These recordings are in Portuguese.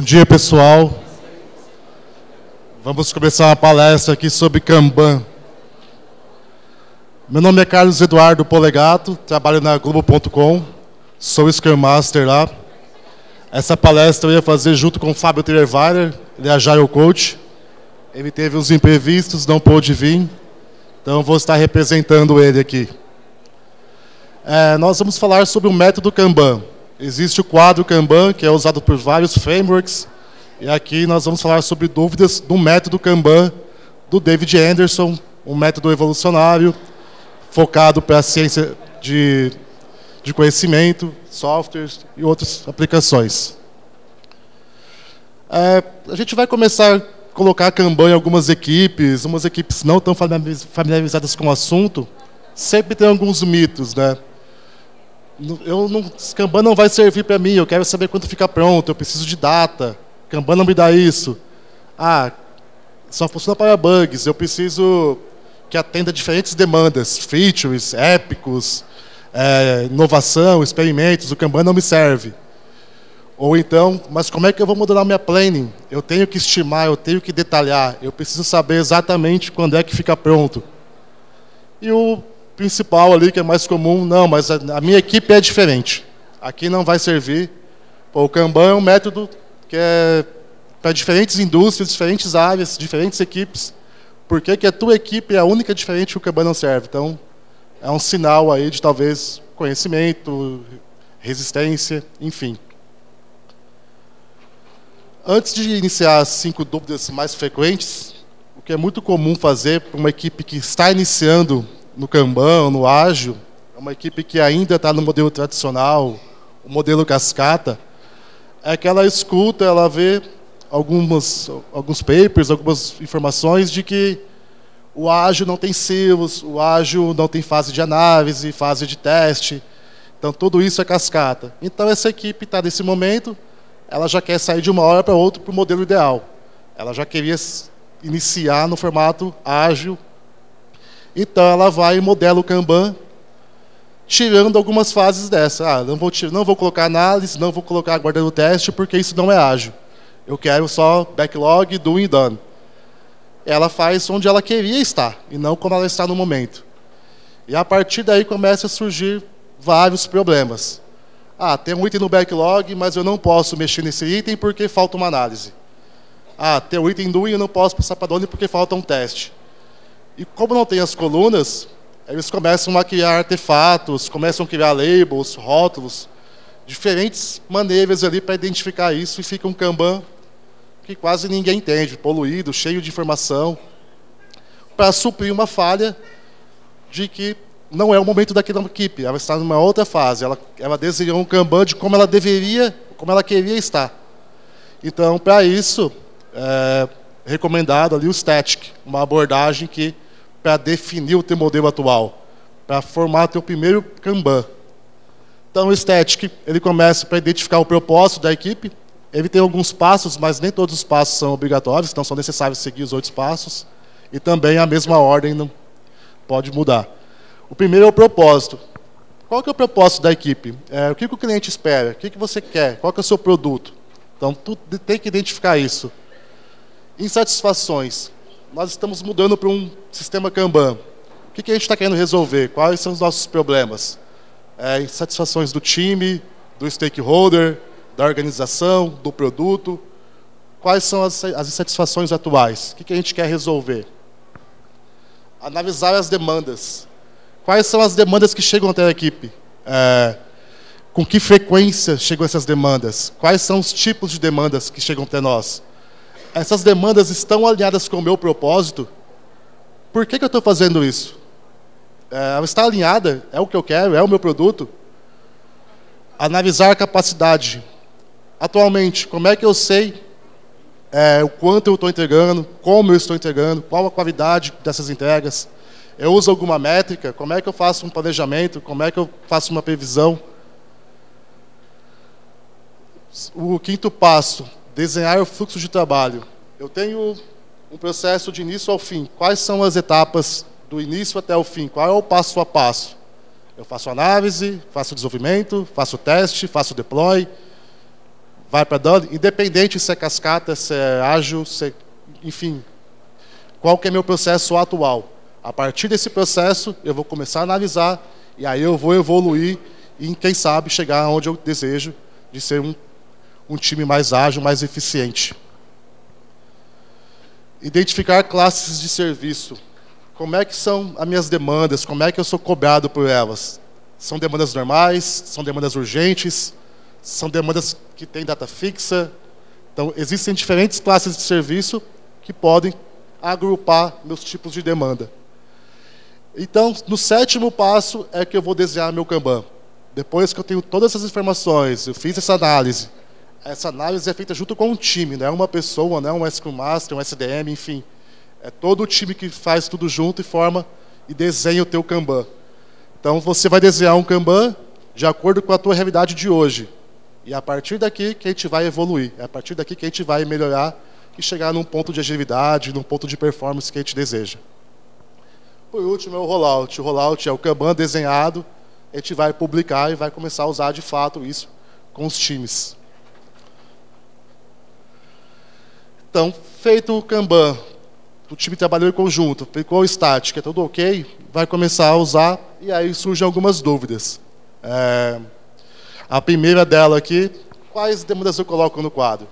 dia, pessoal. Vamos começar uma palestra aqui sobre Kanban. Meu nome é Carlos Eduardo Polegato, trabalho na Globo.com, sou Scrum Master lá. Essa palestra eu ia fazer junto com o Fábio Trierweiler, ele é Agile Coach. Ele teve uns imprevistos, não pôde vir, então vou estar representando ele aqui. Nós vamos falar sobre o método Kanban. Existe o quadro Kanban, que é usado por vários frameworks, e aqui nós vamos falar sobre dúvidas do método Kanban do David Anderson, um método evolucionário, focado para a ciência de conhecimento, softwares e outras aplicações. A gente vai começar a colocar Kanban em algumas equipes, umas equipes não tão familiarizadas com o assunto, sempre tem alguns mitos, né? Kanban não vai servir para mim, eu quero saber quando fica pronto, eu preciso de data, Kanban não me dá isso. Só funciona para bugs, eu preciso que atenda diferentes demandas, features, épicos, inovação, experimentos, o Kanban não me serve. Ou então, mas como é que eu vou modelar minha planning? Eu tenho que estimar, eu tenho que detalhar, eu preciso saber exatamente quando é que fica pronto. E o principal ali, que é mais comum, não, mas a minha equipe é diferente. Aqui não vai servir. O Kanban é um método que é para diferentes indústrias, diferentes áreas, diferentes equipes. Por que a tua equipe é a única diferente que o Kanban não serve? Então, é um sinal aí de talvez conhecimento, resistência, enfim. Antes de iniciar as 5 dúvidas mais frequentes, o que é muito comum fazer para uma equipe que está iniciando no Kanban, no Ágil, é uma equipe que ainda está no modelo tradicional, o modelo cascata, é que ela escuta, ela vê alguns papers, algumas informações de que o Ágil não tem silos, o Ágil não tem fase de análise, fase de teste, então tudo isso é cascata. Então essa equipe está nesse momento, ela já quer sair de uma hora para outra para o modelo ideal. Ela já queria iniciar no formato ágil. Então ela vai e modela o Kanban, tirando algumas fases dessa. Não vou colocar análise, não vou colocar guarda do teste, porque isso não é ágil. Eu quero só backlog, doing e done. Ela faz onde ela queria estar, e não como ela está no momento. E a partir daí começa a surgir vários problemas. Tem um item no backlog, mas eu não posso mexer nesse item porque falta uma análise. Tem um item doing, eu não posso passar para done porque falta um teste. E como não tem as colunas, eles começam a criar artefatos, começam a criar labels, rótulos, diferentes maneiras ali para identificar isso, e fica um Kanban que quase ninguém entende, poluído, cheio de informação, para suprir uma falha de que não é o momento daquela equipe, ela está numa outra fase, ela desenhou um Kanban de como ela deveria, como ela queria estar. Então, para isso, é recomendado ali o Static, uma abordagem que para definir o teu modelo atual, para formar o teu primeiro Kanban. Então, o Static, ele começa para identificar o propósito da equipe, ele tem alguns passos, mas nem todos os passos são obrigatórios, então são necessários seguir os outros passos, e também a mesma ordem não pode mudar. O primeiro é o propósito. Qual que é o propósito da equipe? O que o cliente espera? O que você quer? Qual que é o seu produto? Então, tu tem que identificar isso. Insatisfações. Nós estamos mudando para um sistema Kanban. O que a gente está querendo resolver? Quais são os nossos problemas? Insatisfações do time, do stakeholder, da organização, do produto. Quais são as insatisfações atuais? O que a gente quer resolver? Analisar as demandas. Quais são as demandas que chegam até a equipe? Com que frequência chegam essas demandas? Quais são os tipos de demandas que chegam até nós? Essas demandas estão alinhadas com o meu propósito? Por que eu estou fazendo isso? Ela está alinhada? É o que eu quero? É o meu produto? Analisar a capacidade. Atualmente, como é que eu sei o quanto eu estou entregando, como eu estou entregando, qual a qualidade dessas entregas? Eu uso alguma métrica? Como é que eu faço um planejamento? Como é que eu faço uma previsão? O quinto passo, desenhar o fluxo de trabalho. Eu tenho um processo de início ao fim. Quais são as etapas do início até o fim? Qual é o passo a passo? Eu faço análise, faço desenvolvimento, faço teste, faço deploy. vai para done, independente se é cascata, se é ágil, enfim, qual que é meu processo atual. A partir desse processo, eu vou começar a analisar, e aí eu vou evoluir e, quem sabe, chegar onde eu desejo, de ser um time mais ágil, mais eficiente. Identificar classes de serviço. Como é que são as minhas demandas? Como é que eu sou cobrado por elas? São demandas normais? São demandas urgentes? São demandas que têm data fixa? Então, existem diferentes classes de serviço que podem agrupar meus tipos de demanda. Então, no 7º passo é que eu vou desenhar meu Kanban. Depois que eu tenho todas essas informações, eu fiz essa análise. Essa análise é feita junto com um time, não é uma pessoa, não é um Scrum Master, um SDM, enfim. É todo o time que faz tudo junto e forma e desenha o teu Kanban. Então, você vai desenhar um Kanban de acordo com a tua realidade de hoje. E é a partir daqui que a gente vai evoluir. É a partir daqui que a gente vai melhorar e chegar num ponto de agilidade, num ponto de performance que a gente deseja. Por último, é o rollout. O rollout é o Kanban desenhado, a gente vai publicar e vai começar a usar de fato isso com os times. Então, feito o Kanban, o time trabalhou em conjunto, aplicou o static, é tudo ok, vai começar a usar e aí surgem algumas dúvidas. A primeira dela aqui, quais demandas eu coloco no quadro?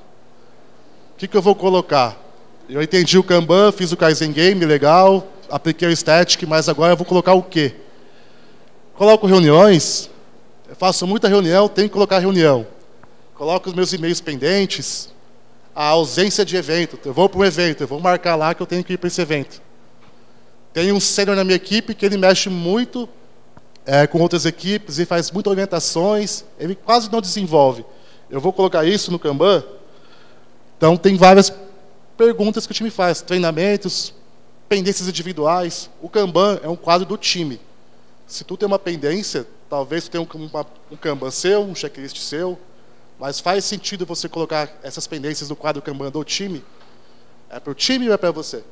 O que eu vou colocar? Eu entendi o Kanban, fiz o Kaizen Game, legal, apliquei o static, mas agora eu vou colocar o quê? Coloco reuniões, eu faço muita reunião, tenho que colocar reunião. Coloco os meus e-mails pendentes, a ausência de evento. Eu vou para um evento, eu vou marcar lá que eu tenho que ir para esse evento. Tem um sênior na minha equipe que ele mexe muito com outras equipes e faz muitas orientações, ele quase não desenvolve. Eu vou colocar isso no Kanban? Então, tem várias perguntas que o time faz, treinamentos, pendências individuais. O Kanban é um quadro do time. Se tu tem uma pendência, talvez tu tenha um Kanban seu, um checklist seu, mas faz sentido você colocar essas pendências no quadro Kanban do time? É para o time ou é para você?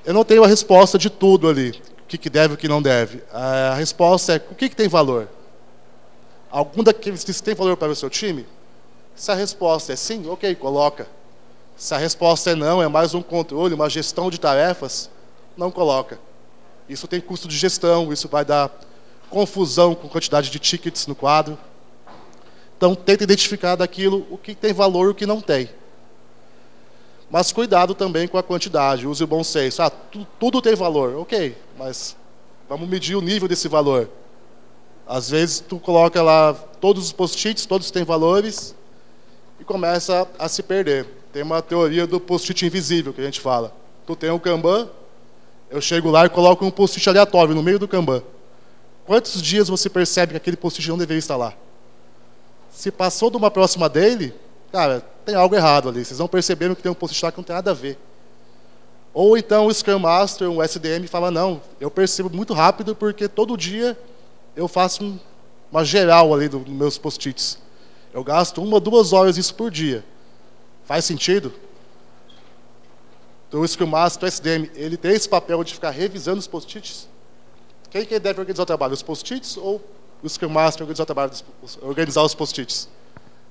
Eu não tenho a resposta de tudo ali, o que deve e o que não deve. A resposta é, o que tem valor? Algum daqueles que tem valor para o seu time? Se a resposta é sim, ok, coloca. Se a resposta é não, é mais um controle, uma gestão de tarefas, não coloca. Isso tem custo de gestão, isso vai dar confusão com quantidade de tickets no quadro. Então, tenta identificar daquilo o que tem valor e o que não tem. Mas cuidado também com a quantidade, use o bom senso. Tudo tem valor, ok, mas vamos medir o nível desse valor. Às vezes, tu coloca lá todos os post-its, todos têm valores, e começa a se perder. Tem uma teoria do post-it invisível, que a gente fala. Tu tem um Kanban, eu chego lá e coloco um post-it aleatório no meio do Kanban. Quantos dias você percebe que aquele post-it não deveria estar lá? Se passou de uma próxima daily, cara, tem algo errado ali. Vocês não perceberam que tem um post-it lá que não tem nada a ver. Ou então o Scrum Master, um SDM, fala, não, eu percebo muito rápido porque todo dia eu faço uma geral ali dos meus post-its. Eu gasto 1 ou 2 horas isso por dia. Faz sentido? Então, o Scrum Master, o SDM, ele tem esse papel de ficar revisando os post-its? Quem deve organizar o trabalho? Os post-its ou o Scrum Master organizar o trabalho, organizar os post-its?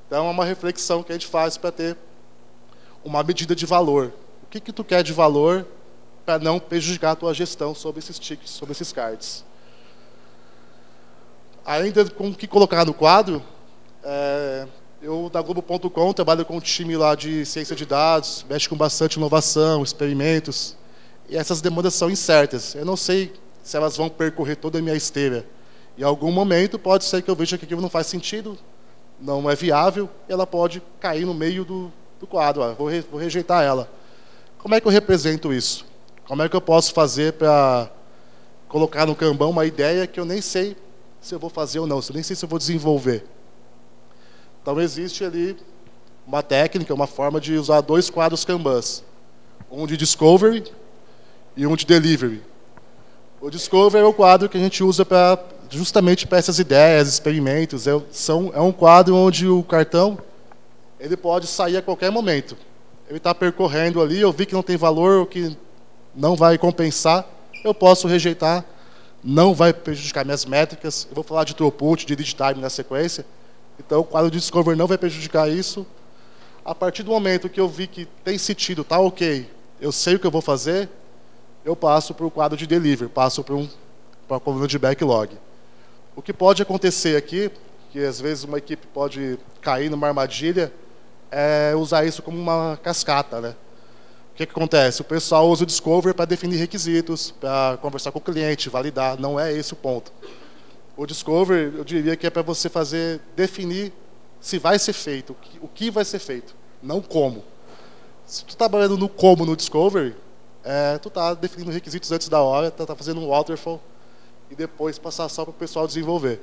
Então, é uma reflexão que a gente faz para ter uma medida de valor. O que tu quer de valor para não prejudicar a tua gestão sobre esses tickets, sobre esses cards? Ainda com o que colocar no quadro, eu, da Globo.com, trabalho com um time lá de ciência de dados, mexe com bastante inovação, experimentos, e essas demandas são incertas. Eu não sei se elas vão percorrer toda a minha esteira. Em algum momento, pode ser que eu veja que aquilo não faz sentido, não é viável, e ela pode cair no meio do quadro. Vou rejeitar ela. Como é que eu represento isso? Como é que eu posso fazer para colocar no Kanban uma ideia que eu nem sei se eu vou fazer ou não, eu nem sei se eu vou desenvolver? Então, existe ali uma técnica, uma forma de usar 2 quadros Kanbans. Um de Discovery e um de Delivery. O Discovery é o quadro que a gente usa justamente para essas ideias, experimentos. É um quadro onde o cartão ele pode sair a qualquer momento. Ele está percorrendo ali, eu vi que não tem valor, que não vai compensar, eu posso rejeitar, não vai prejudicar minhas métricas. Eu vou falar de throughput, de lead time na sequência. Então, o quadro de Discovery não vai prejudicar isso. A partir do momento que eu vi que tem sentido, tá ok, eu sei o que eu vou fazer, eu passo para o quadro de Delivery, passo para a coluna de Backlog. O que pode acontecer aqui, que às vezes uma equipe pode cair numa armadilha, é usar isso como uma cascata, né? O que acontece? O pessoal usa o Discovery para definir requisitos, para conversar com o cliente, validar. Não é esse o ponto. O Discovery, eu diria que é para você definir se vai ser feito, o que vai ser feito, não como. Se tu está trabalhando no como no Discovery, tu está definindo requisitos antes da hora, tu está fazendo um waterfall e depois passar só para o pessoal desenvolver.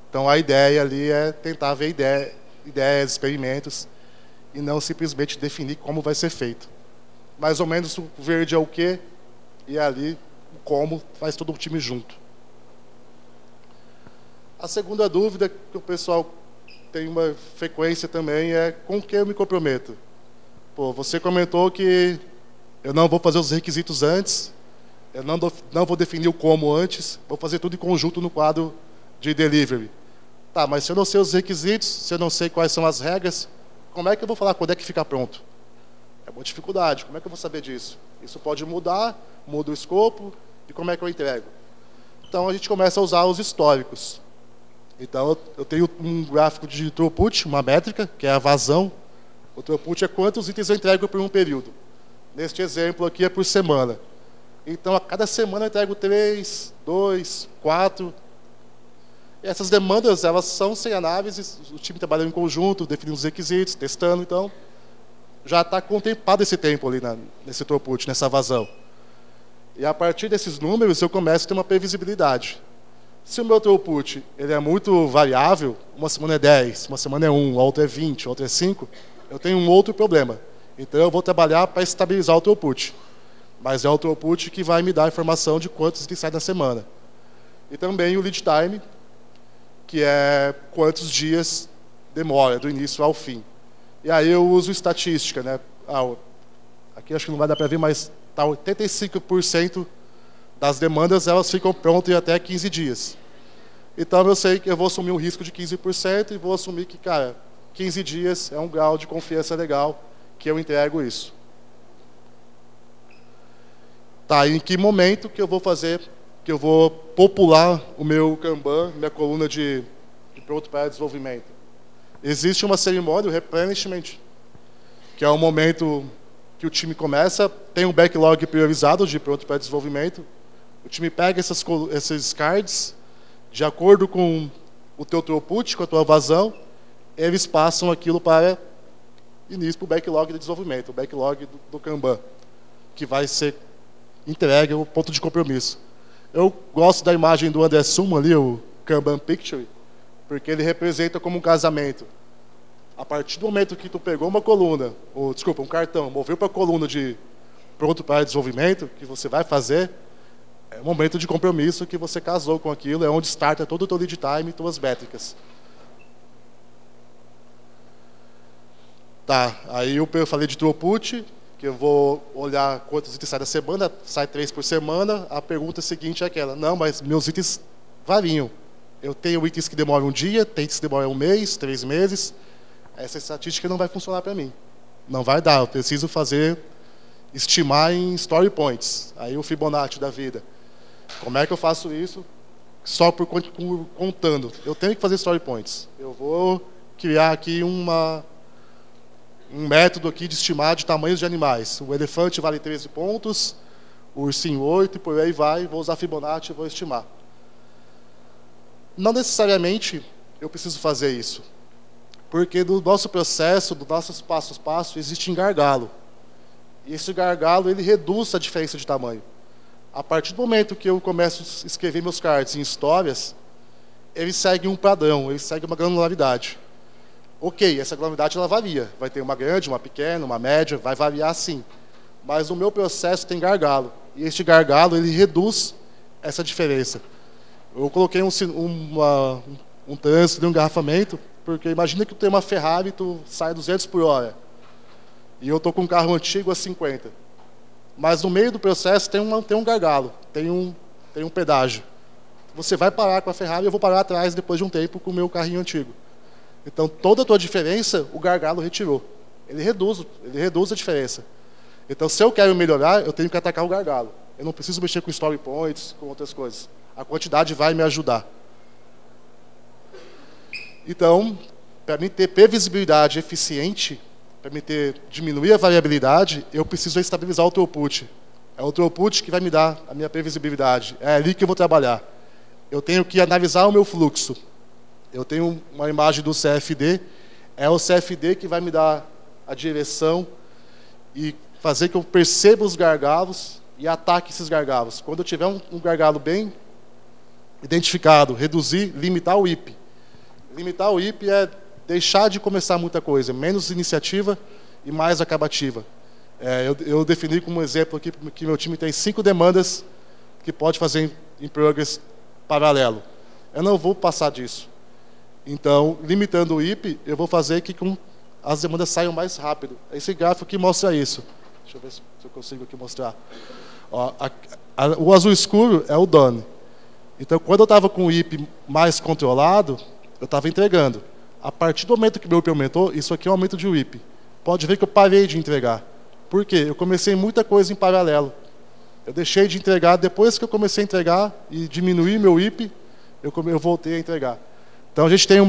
Então a ideia ali é tentar ver ideias, experimentos, e não simplesmente definir como vai ser feito. Mais ou menos o verde é o quê, e ali o como faz todo o time junto. A segunda dúvida que o pessoal tem uma frequência também é com o que eu me comprometo. Pô, você comentou que eu não vou fazer os requisitos antes, eu não vou definir o como antes, vou fazer tudo em conjunto no quadro de delivery. Tá, mas se eu não sei os requisitos, se eu não sei quais são as regras, como é que eu vou falar quando é que fica pronto? É uma dificuldade, como é que eu vou saber disso? Isso pode mudar, muda o escopo, e como é que eu entrego? Então a gente começa a usar os históricos. Então eu tenho um gráfico de throughput, uma métrica, que é a vazão. O throughput é quantos itens eu entrego por um período. Neste exemplo aqui é por semana. Então a cada semana eu entrego 3, 2, 4. E essas demandas, elas são sem análise, o time trabalhando em conjunto, definindo os requisitos, testando, então já está contemplado esse tempo ali nesse throughput, nessa vazão. E a partir desses números eu começo a ter uma previsibilidade. Se o meu throughput ele é muito variável, uma semana é 10, uma semana é 1, a outra é 20, a outra é 5, eu tenho um outro problema. Então eu vou trabalhar para estabilizar o throughput. Mas é o throughput que vai me dar a informação de quantos itens saem na semana. E também o lead time, que é quantos dias demora, do início ao fim. E aí eu uso estatística, né? Aqui acho que não vai dar para ver, mas tá 85% das demandas elas ficam prontas em até 15 dias. Então eu sei que eu vou assumir um risco de 15% e vou assumir que, cara, 15 dias é um grau de confiança legal que eu entrego isso. Tá, em que momento que eu vou fazer, que eu vou popular o meu Kanban, minha coluna de pronto para desenvolvimento? Existe uma cerimônia, o replenishment, que é o momento que o time começa, tem um backlog priorizado de pronto para desenvolvimento, o time pega esses cards, de acordo com o teu throughput, com a tua vazão, eles passam aquilo para início para o backlog de desenvolvimento, o backlog do Kanban, que vai ser entregue o ponto de compromisso. Eu gosto da imagem do André Suman ali, o Kanban Picture, porque ele representa como um casamento. A partir do momento que tu pegou uma coluna, ou desculpa, um cartão, moveu para a coluna de pronto para desenvolvimento, que você vai fazer, é um momento de compromisso que você casou com aquilo, é onde starta todo o teu lead time e tuas métricas. Tá, aí eu falei de throughput, que eu vou olhar quantos itens saem da semana, sai 3 por semana, a pergunta seguinte é aquela, não, mas meus itens variam. Eu tenho itens que demoram um dia, tem itens que demoram um mês, 3 meses, essa estatística não vai funcionar para mim. Não vai dar, eu preciso estimar em story points, aí o Fibonacci da vida. Como é que eu faço isso? Só por contando. Eu tenho que fazer story points. Eu vou criar aqui um método aqui de estimar de tamanhos de animais. O elefante vale 13 pontos, o ursinho 8, e por aí vai. Vou usar Fibonacci e vou estimar. Não necessariamente eu preciso fazer isso. Porque do nosso processo, do nossos passo a passo, existe um gargalo. E esse gargalo, ele reduz a diferença de tamanho. A partir do momento que eu começo a escrever meus cards em histórias, eles seguem um padrão, eles seguem uma granularidade. Ok, essa granularidade ela varia. Vai ter uma grande, uma pequena, uma média, vai variar sim. Mas o meu processo tem gargalo. E este gargalo, ele reduz essa diferença. Eu coloquei um trânsito de um engarrafamento, porque imagina que tu tem uma Ferrari e tu sai 200 por hora. E eu estou com um carro antigo a 50. Mas no meio do processo tem um gargalo, tem um pedágio. Você vai parar com a Ferrari, eu vou parar atrás depois de um tempo com o meu carrinho antigo. Então, toda a tua diferença, o gargalo retirou. Ele reduz a diferença. Então, se eu quero melhorar, eu tenho que atacar o gargalo. Eu não preciso mexer com story points, com outras coisas. A quantidade vai me ajudar. Então, para mim ter previsibilidade eficiente, para mim diminuir a variabilidade, eu preciso estabilizar o throughput. É o throughput que vai me dar a minha previsibilidade. É ali que eu vou trabalhar. Eu tenho que analisar o meu fluxo. Eu tenho uma imagem do CFD. É o CFD que vai me dar a direção e fazer que eu perceba os gargalos e ataque esses gargalos. Quando eu tiver um gargalo bem identificado, reduzir, limitar o IP. Limitar o IP é deixar de começar muita coisa, menos iniciativa e mais acabativa. Eu defini como exemplo aqui que meu time tem 5 demandas que pode fazer em progress paralelo. Eu não vou passar disso. Então, limitando o IP, eu vou fazer que as demandas saiam mais rápido. Esse gráfico aqui mostra isso. Deixa eu ver se eu consigo aqui mostrar. Ó, o azul escuro é o done. Então, quando eu estava com o IP mais controlado, eu estava entregando. A partir do momento que meu IP aumentou, isso aqui é um aumento de WIP. Pode ver que eu parei de entregar. Por quê? Eu comecei muita coisa em paralelo. Eu deixei de entregar, depois que eu comecei a entregar e diminuir meu IP, eu voltei a entregar. Então a gente tem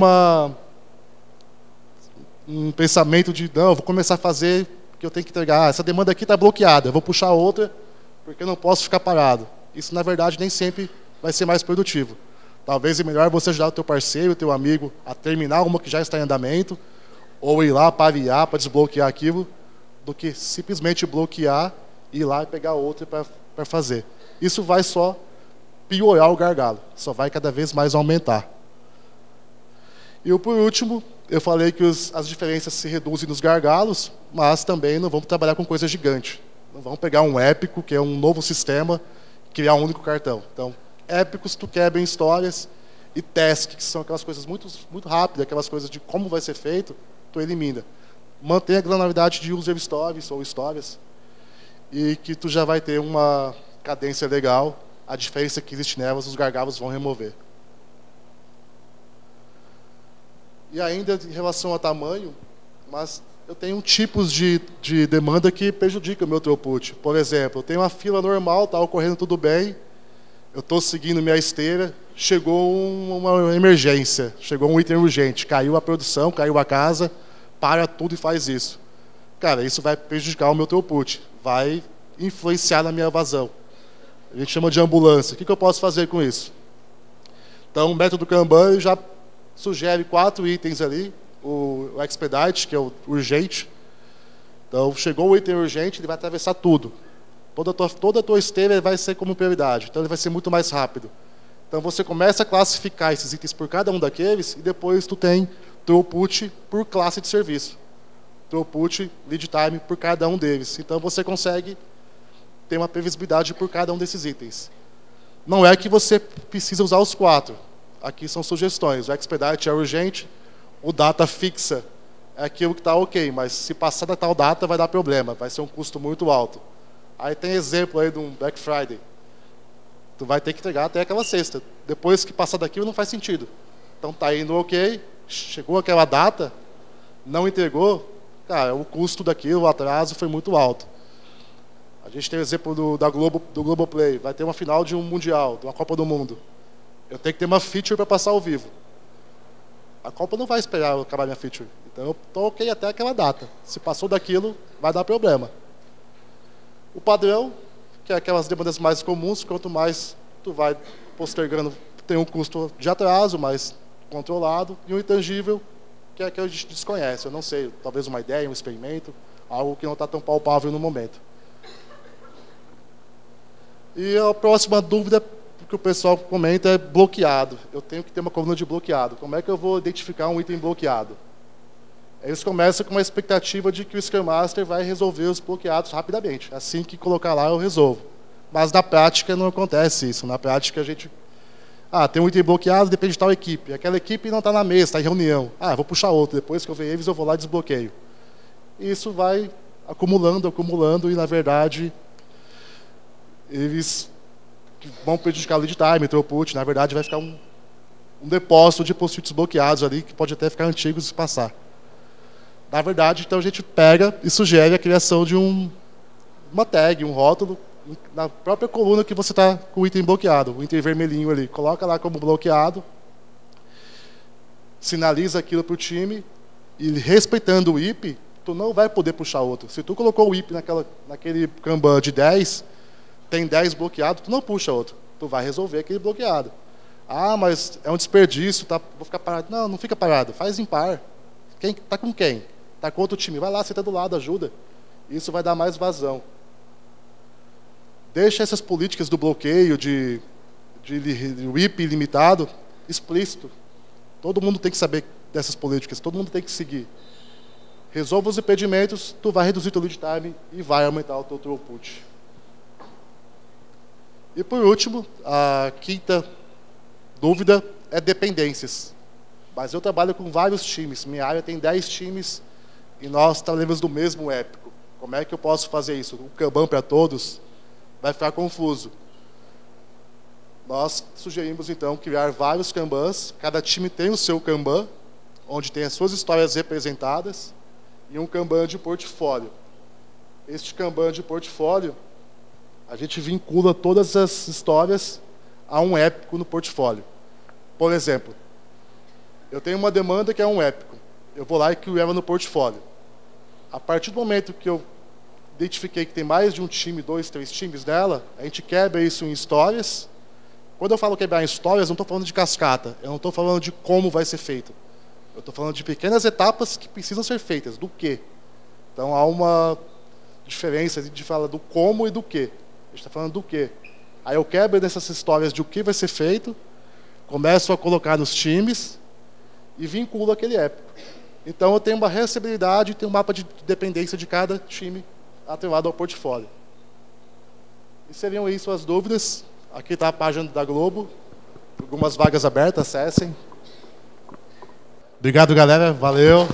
um pensamento de, não, eu vou começar a fazer o que eu tenho que entregar. Essa demanda aqui está bloqueada, eu vou puxar outra, porque eu não posso ficar parado. Isso, na verdade, nem sempre vai ser mais produtivo. Talvez é melhor você ajudar o teu parceiro, o teu amigo, a terminar uma que já está em andamento, ou ir lá parear para desbloquear aquilo, do que simplesmente bloquear, ir lá e pegar outra para fazer. Isso vai só piorar o gargalo, só vai cada vez mais aumentar. E por último, eu falei que as diferenças se reduzem nos gargalos, mas também não vamos trabalhar com coisa gigante. Não vamos pegar um épico, que é um novo sistema, e criar um único cartão. Então, épicos tu quebra em histórias, e task, que são aquelas coisas muito, muito rápidas, aquelas coisas de como vai ser feito, tu elimina. Mantém a granularidade de user stories ou histórias, e que tu já vai ter uma cadência legal, a diferença que existe nelas, os gargalos vão remover. E ainda em relação ao tamanho, mas eu tenho tipos de demanda que prejudicam o meu throughput. Por exemplo, eu tenho uma fila normal, está ocorrendo tudo bem, eu estou seguindo minha esteira, chegou uma emergência, chegou um item urgente, caiu a produção, caiu a casa, para tudo e faz isso. Cara, isso vai prejudicar o meu throughput, vai influenciar na minha vazão. A gente chama de ambulância. O que eu posso fazer com isso? Então, o método Kanban já sugere 4 itens ali. O Expedite, que é o urgente. Então, chegou o item urgente, ele vai atravessar tudo. Toda a tua esteira vai ser como prioridade. Então, ele vai ser muito mais rápido. Então, você começa a classificar esses itens por cada um daqueles e depois tu tem throughput por classe de serviço. Throughput, lead time por cada um deles. Então, você consegue ter uma previsibilidade por cada um desses itens. Não é que você precisa usar os 4. Aqui são sugestões. O Expedite é urgente, o data fixa é aquilo que está ok, mas se passar da tal data vai dar problema, vai ser um custo muito alto. Aí tem exemplo aí de um Black Friday. Tu vai ter que entregar até aquela sexta. Depois que passar daquilo não faz sentido. Então está indo ok, chegou aquela data, não entregou, cara, o custo daquilo, o atraso foi muito alto. A gente tem o exemplo do Globoplay, vai ter uma final de um Mundial, de uma Copa do Mundo. Eu tenho que ter uma feature para passar ao vivo. A Copa não vai esperar eu acabar minha feature. Então eu estou ok até aquela data. Se passou daquilo, vai dar problema. O padrão, que é aquelas demandas mais comuns, quanto mais tu vai postergando, tem um custo de atraso, mais controlado, e o intangível, que é que a gente desconhece. Eu não sei, talvez uma ideia, um experimento, algo que não está tão palpável no momento. E a próxima dúvida que o pessoal comenta é bloqueado. Eu tenho que ter uma coluna de bloqueado. Como é que eu vou identificar um item bloqueado? Eles começam com uma expectativa de que o Scrum Master vai resolver os bloqueados rapidamente. Assim que colocar lá, eu resolvo. Mas na prática não acontece isso. Na prática a gente... tem um item bloqueado, depende de tal equipe. Aquela equipe não está na mesa, está em reunião. Vou puxar outro. Depois que eu ver eles, eu vou lá e desbloqueio. E isso vai acumulando, acumulando, e na verdade eles vão prejudicar o lead time, o throughput. Na verdade vai ficar um um depósito de post-its bloqueados ali, que pode até ficar antigos e passar. Na verdade, então a gente pega e sugere a criação de uma tag, um rótulo, na própria coluna que você está com o item bloqueado, o item vermelhinho ali. Coloca lá como bloqueado, sinaliza aquilo para o time, e respeitando o IP, tu não vai poder puxar outro. Se tu colocou o IP naquele Kanban de 10, tem 10 bloqueado, tu não puxa outro. Tu vai resolver aquele bloqueado. Ah, mas é um desperdício, tá, vou ficar parado. Não, não fica parado, faz impar. Tá com quem? Tá com outro time. Vai lá, senta do lado, ajuda. Isso vai dar mais vazão. Deixa essas políticas do bloqueio, de IP ilimitado, explícito. Todo mundo tem que saber dessas políticas, todo mundo tem que seguir. Resolva os impedimentos, tu vai reduzir o teu lead time e vai aumentar o teu throughput. E por último, a quinta dúvida é dependências. Mas eu trabalho com vários times, minha área tem 10 times e nós trabalhamos do mesmo épico. Como é que eu posso fazer isso? Um Kanban para todos vai ficar confuso. Nós sugerimos, então, criar vários Kanbans. Cada time tem o seu Kanban, onde tem as suas histórias representadas, e um Kanban de portfólio. Este Kanban de portfólio, a gente vincula todas as histórias a um épico no portfólio. Por exemplo, eu tenho uma demanda que é um épico. Eu vou lá e crio ela no portfólio. A partir do momento que eu identifiquei que tem mais de um time, 2, 3 times dela, a gente quebra isso em histórias. Quando eu falo quebrar em histórias, não estou falando de cascata, eu não estou falando de como vai ser feito. Eu estou falando de pequenas etapas que precisam ser feitas, do quê. Então há uma diferença de falar do como e do quê. A gente está falando do quê. Aí eu quebro nessas histórias de o que vai ser feito, começo a colocar nos times e vinculo aquele épico. Então eu tenho uma reversibilidade e tenho um mapa de dependência de cada time atrelado ao portfólio. E seriam isso as dúvidas. Aqui está a página da Globo. Algumas vagas abertas, acessem. Obrigado, galera. Valeu.